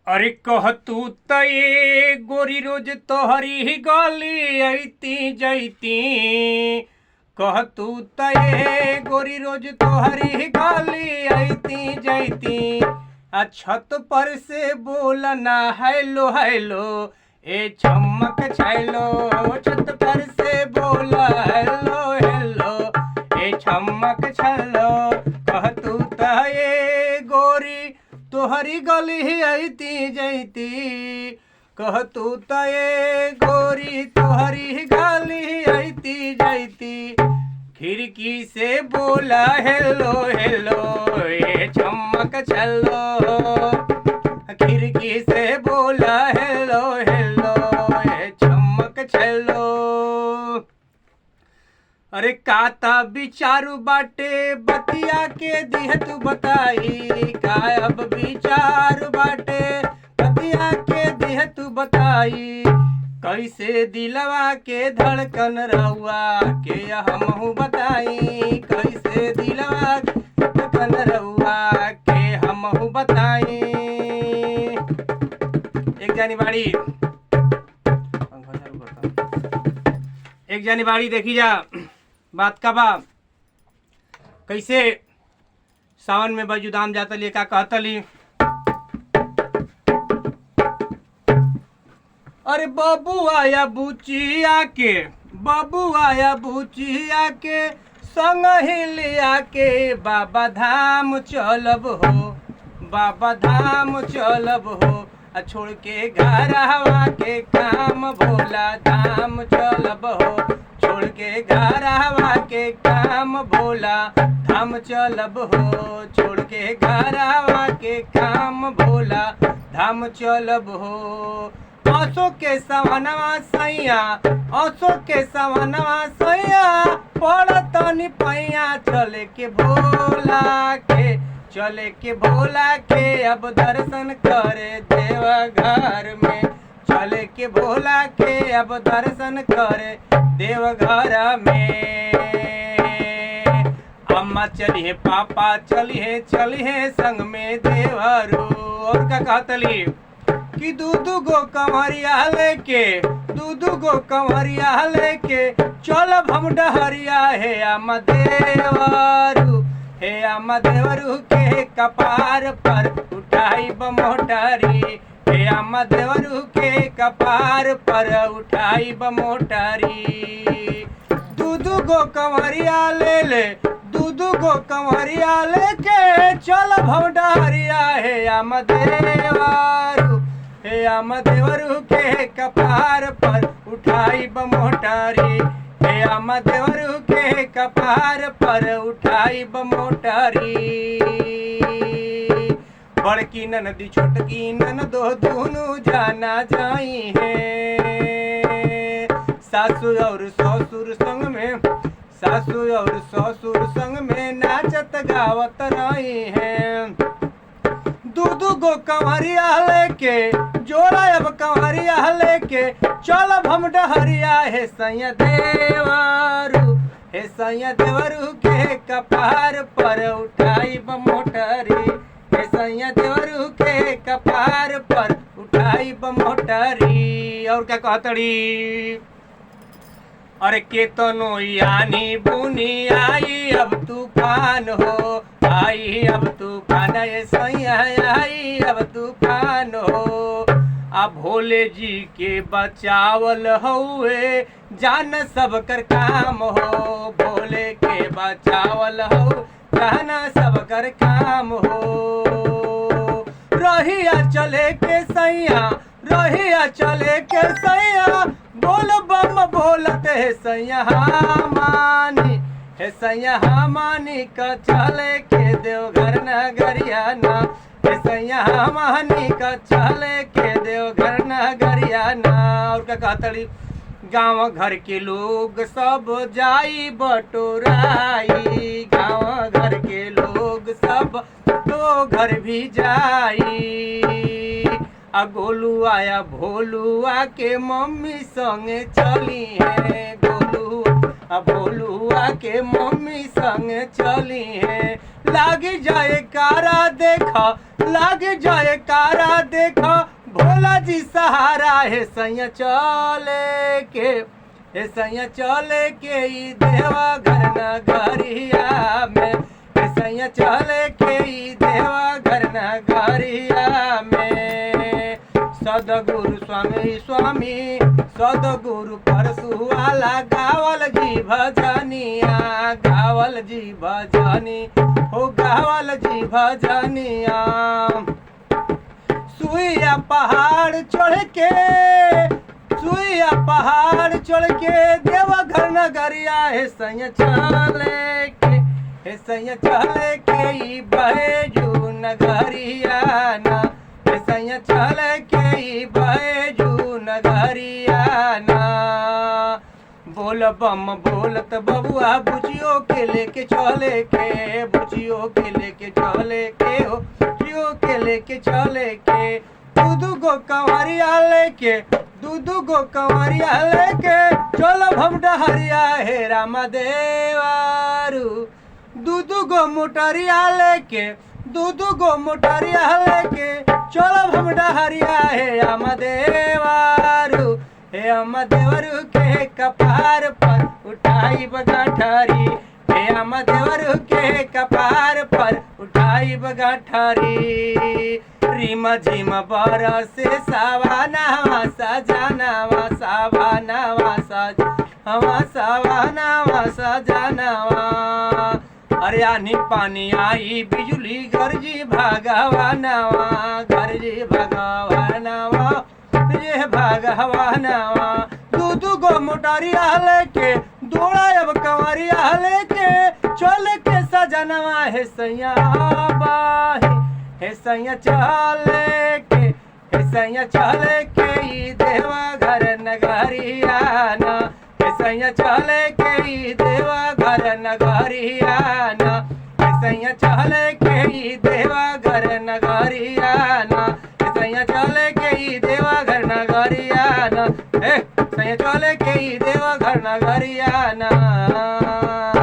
अरे कह तू तये गोरी रोज तोहरी गली अती जैती। कह तू तये गोरी रोज तोहरी गली अती जैती। छत पर से बोलना हेलो हेलो ए चमक छैलो। छत पर से बोला हेलो हेलो ए चमक छैलो। कह तू तये गोरी तोहरी गली अती जैती। कह तू तये गोरी तोहरी गली अती जैती। खिड़की से बोला हेलो हेलो ये चमक छलो। खिड़की से बोला हेलो हेलो ये चमक छलो। अरे काता बिचारू बाटे बतिया के दिह तू बताई। कायब बिचारू बाटे बतिया के दिह तू बताई। कैसे दिलवा के धड़कन रहुआ के हमहू बताई। कैसे दिलवा के धड़कन रहुआ के हमहू बताई। एक जानी बाड़ी एक जानी बाड़ी देखी जा बात का बा। कैसे सावन में बजुदाम जातली का कहतली। अरे बाबू आया बुचिया के बाबू आया बुचिया के संग ही लिया के बाबा धाम चलब हो। बाबा धाम चलब हो। छोड़ के घर हवा के काम भोला धाम चलब हो। छोड़ के घर हवा के काम भोला धाम चलब हो। छोड़ के घर हवा के काम भोला धाम चलब हो। औसो के सवनवा सैया औसो के सवनवा सैया पड़तनी पैया। चले के भोला के चले के भोला के अब दर्शन करे देवघर में। चले के भोला के अब दर्शन करे देवघर में। अम्मा चलिए पापा चलिए संग में देवरू। और का कहतली कि दूधू गो कंवरिया लेके दूधू गो कंवरिया लेके चलब हम डहरिया। हे अम्मा देवरू हे अम्मा देवरू के कपार पर उठाई बमोटारी। हे अम्मा देवरू के कपार पर उठाई बमोटारी। दूधू गो कंवरिया ले ले दूधू गो कंवरिया लेके चलब हम डहरिया। हे अम्मा देवरू हे अम्मा देवरू के कपार पर उठाई बमोटारी। हे अम्मा देवरू के कपार पर उठाई बमोटारी। बड़की ननदी छोटकी ननदो दोनों जाना जाई है। सासू और ससुर संग में सासू और ससुर संग में नाचत गावत रही है। दूधू गो कंवरिया लेके जोड़ा अब कंवरिया लेके चलब हम डहरिया। हे सैया देवरू हे सैया देवरू के कपार पर उठाई बमोटरी। हे सैया देवरू के कपार पर उठाई बमोटरी। और क्या कहतड़ी। अरे केतनो यानी बुनी आई अब तूफान हो। आई अब तूफान ये सैया आई अब तूफान हो। अब भोले जी के बचावल हुए जान सब कर काम हो। भोले के बचावल हो जाना सब कर काम हो। रहिया चले के सैया रहिया चले के सैया बोल बम बोलते है सैया मानी। हे सैया मानी का चले के देवघर नगरिया ना। हे सैया मानी का चले के देवघर नगरिया ना। और क्या कहतड़ी। गाँव घर के लोग सब जाई बटोराई। गाँव घर के लोग सब तो घर भी जाई। गोलू आया भोलुआ के मम्मी संगे चली है। गोलू भोलुआ के मम्मी संगे चली है। लाग जाए कारा देखा, लाग जाए कारा देखा, भोला जी सहारा है सैया चले के, हे सैया चले के ई देवा घर नगरिया में, हे सैया चले के ई देवा घर नगरिया में। सदगुरु स्वामी स्वामी सदगुरु परसुवाला गावल जी भजनिया, गावल जी भजनी हो गावल जी भजनिया। सुइया पहाड़ चढ़ के, सुइया पहाड़ चढ़ के देवघर नगरिया हे सैया चले के, हे सैया चले के ई बैजू नगरिया ना, हे सैया चले के ई बैजू नगरिया ना। बोल बम बोलत बबुआ बुचियो के लेके चले के, बुचियो के लेके चले के हो, बुचियो के लेके चले के। दूधू गो कंवरिया लेके, दूधू गो कंवरिया लेके चलो हम डहरिया हे रामा देवारू। दूधू गो मोटरिया लेके, दूधू गो मोटरिया लेके चलो हम डहरिया हे रामा देवारू, हे अम्मा देवरू के कपार पर उठाई बगाठारी, हे अम्मा देवरू के कपार पर उठाई बगाठारी। रिम झिम बरसे सावानावा सजनावा, सावानावा सजनावा, सावानावा सजनावा। अरे आनी पानी आई बिजली गरजी भगवानवा, गरजी भगवानवा, ये भगवानवा। दूधू गो मोटरिया लेके दौड़ा अब कंवरिया लेके चल के सजनवा हे सैया बाही, हे सैया चले के, हे सैया चले के ई देवा घर नगरिया ना, हे सैया चले के ई देवा घर नगरिया ना, हे सैया चले के ई देवा घर नगरिया ना, हे सैया चले के ई देवा घर नगरिया ना, हे सैया चले के ई देवा घर नगरिया ना।